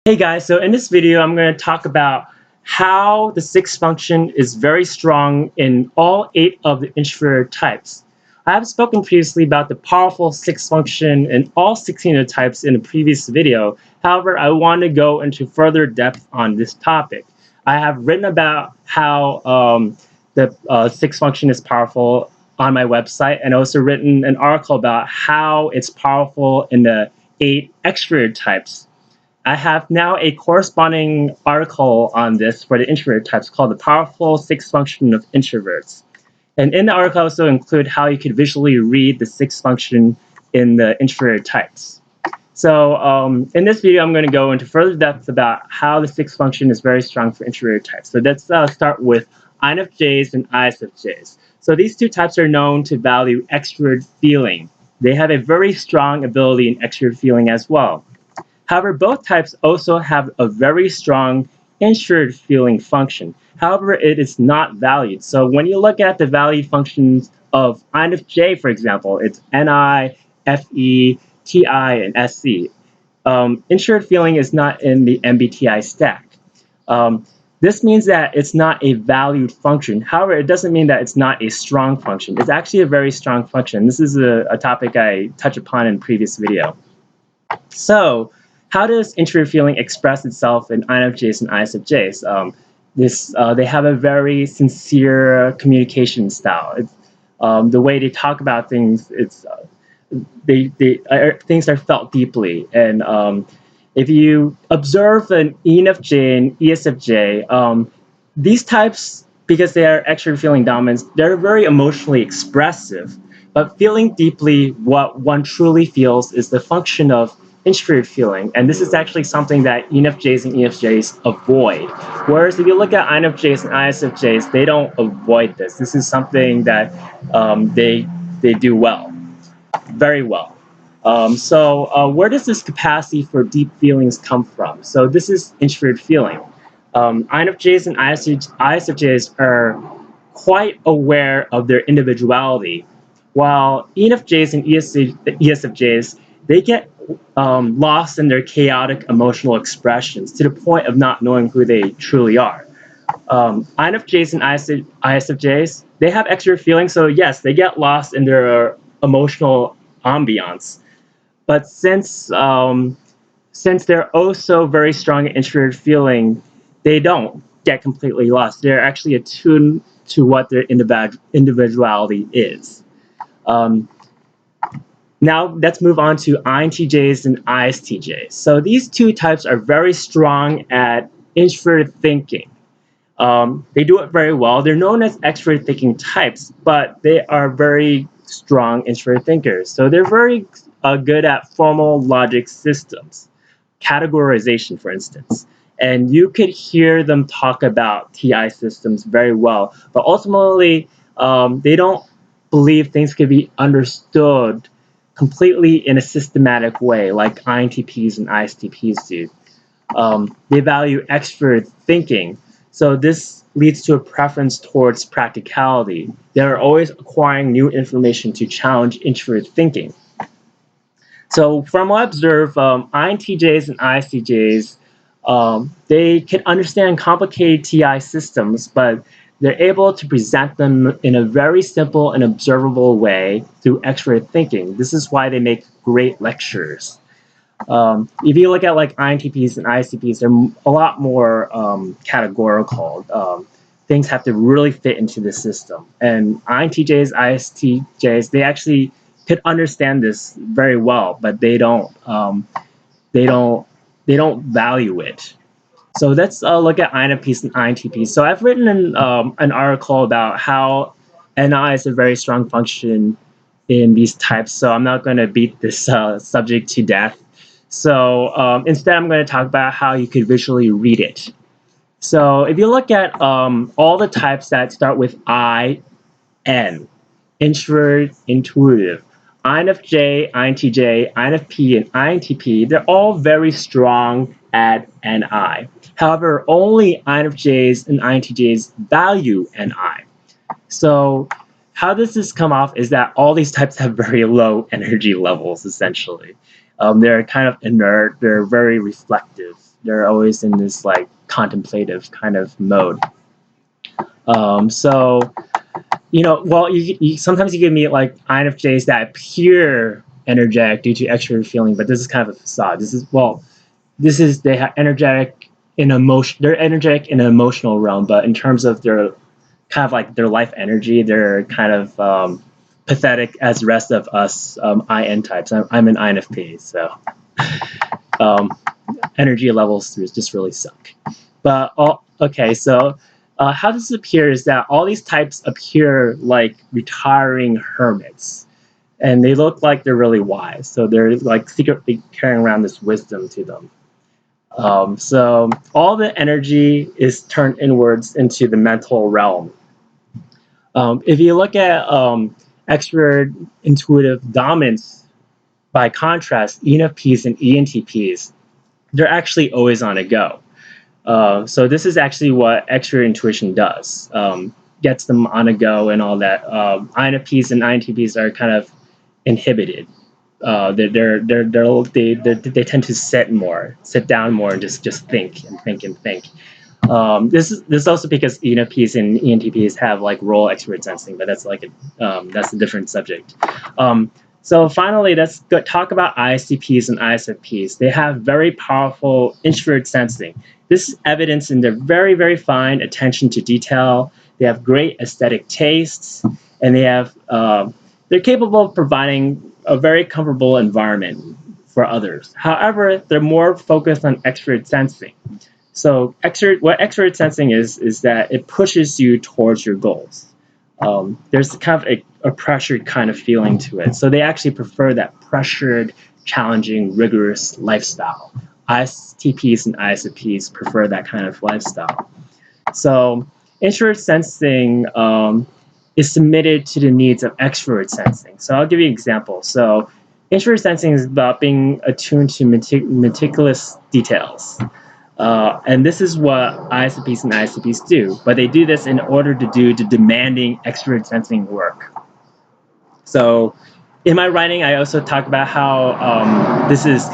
Hey guys, so in this video I'm going to talk about how the sixth function is very strong in all 8 of the introverted types. I have spoken previously about the powerful sixth function in all 16 of the types in a previous video. However, I want to go into further depth on this topic. I have written about how the sixth function is powerful on my website, and also written an article about how it's powerful in the 8 extroverted types. I have now a corresponding article on this for the introvert types called The Powerful Sixth Function of Introverts. And in the article I also include how you could visually read the sixth function in the introverted types. So in this video I'm going to go into further depth about how the sixth function is very strong for introverted types. So let's start with INFJs and ISFJs. So these two types are known to value extrovert feeling. They have a very strong ability in extrovert feeling as well. However, both types also have a very strong introvert feeling function. However, it is not valued. So when you look at the value functions of INFJ, for example, it's NI, FE, TI, and SC. Introvert feeling is not in the MBTI stack. This means that it's not a valued function. However, it doesn't mean that it's not a strong function. It's actually a very strong function. This is a topic I touched upon in a previous video. So, how does introvert feeling express itself in INFJs and ISFJs? They have a very sincere communication style. The way they talk about things, things are felt deeply. And if you observe an ENFJ and ESFJ, these types, because they are extrovert feeling dominants, they're very emotionally expressive. But feeling deeply what one truly feels is the function of introverted feeling, and this is actually something that ENFJs and ESFJs avoid. Whereas if you look at INFJs and ISFJs, they don't avoid this. This is something that they do well, very well. Where does this capacity for deep feelings come from? So this is introverted feeling. INFJs and ISFJs are quite aware of their individuality, while ENFJs and ESFJs, they get lost in their chaotic emotional expressions to the point of not knowing who they truly are. INFJs and ISFJs, they have extrovert feelings, so yes, they get lost in their emotional ambiance. But since they're also very strong in introverted feeling, they don't get completely lost. They're actually attuned to what their individuality is. Now let's move on to INTJs and ISTJs. So these two types are very strong at introverted thinking. They do it very well. They're known as extroverted thinking types, but they are very strong introverted thinkers. So they're very good at formal logic systems, categorization, for instance. And you could hear them talk about TI systems very well, but ultimately they don't believe things could be understood completely in a systematic way like INTPs and ISTPs do. They value extrovert thinking, so this leads to a preference towards practicality. They're always acquiring new information to challenge introvert thinking. So from what I observe, INTJs and ISTJs, they can understand complicated TI systems, but they're able to present them in a very simple and observable way through extrovert thinking. This is why they make great lecturers. If you look at like INTPs and ISTPs, they're a lot more categorical. Things have to really fit into the system. And INTJs, ISTJs, they actually could understand this very well, but they don't value it. So let's look at INFPs and INTPs. So I've written an article about how NI is a very strong function in these types, so I'm not going to beat this subject to death. So instead I'm going to talk about how you could visually read it. So if you look at all the types that start with IN, introvert, intuitive, INFJ, INTJ, INFP, and INTP, they're all very strong at NI. However, only INFJs and INTJs value NI. So how does this come off is that all these types have very low energy levels, essentially. They're kind of inert, they're very reflective. They're always in this like contemplative kind of mode. So well, sometimes you give me like INFJs that appear energetic due to extrovert feeling, but this is kind of a facade. This is they have energetic in emotion. They're energetic in an emotional realm, but in terms of their kind of like their life energy, they're kind of pathetic as the rest of us IN types. I'm an INFP, so energy levels just really suck. But okay, so how this appears is that all these types appear like retiring hermits, and they look like they're really wise. So they're like secretly carrying around this wisdom to them. So all the energy is turned inwards into the mental realm. If you look at extrovert intuitive dominance, by contrast, ENFPs and ENTPs, they're actually always on a go. So this is actually what extrovert intuition does. Gets them on a go and all that. INFPs and INTPs are kind of inhibited. They tend to sit down more, and just think and think and think. This is also because ENFPs and ENTPs have like role extrovert sensing, but that's like that's a different subject. So finally, let's talk about ISTPs and ISFPs. They have very powerful introvert sensing. This is evidenced in their very, very fine attention to detail. They have great aesthetic tastes, and they're capable of providing a very comfortable environment for others. However, they're more focused on extrovert sensing. So what extrovert sensing is that it pushes you towards your goals. There's kind of a pressured kind of feeling to it. So they actually prefer that pressured, challenging, rigorous lifestyle. ISTPs and ISFPs prefer that kind of lifestyle. So introvert sensing is submitted to the needs of extrovert sensing. So I'll give you an example. So introvert sensing is about being attuned to meticulous details. And this is what ISFPs and ISTPs do, but they do this in order to do the demanding extrovert sensing work. So in my writing, I also talk about how this is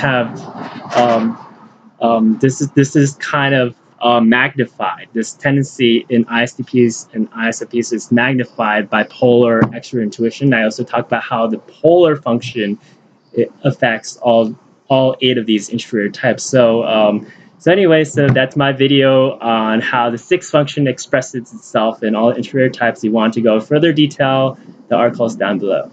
kind of magnified. This tendency in ISTPs and ISFPs is magnified by polar extrovert intuition. I also talk about how the polar function affects all 8 of these introvert types. So anyway, so that's my video on how the 6 function expresses itself in all introvert types. If you want to go further detail, the article is down below.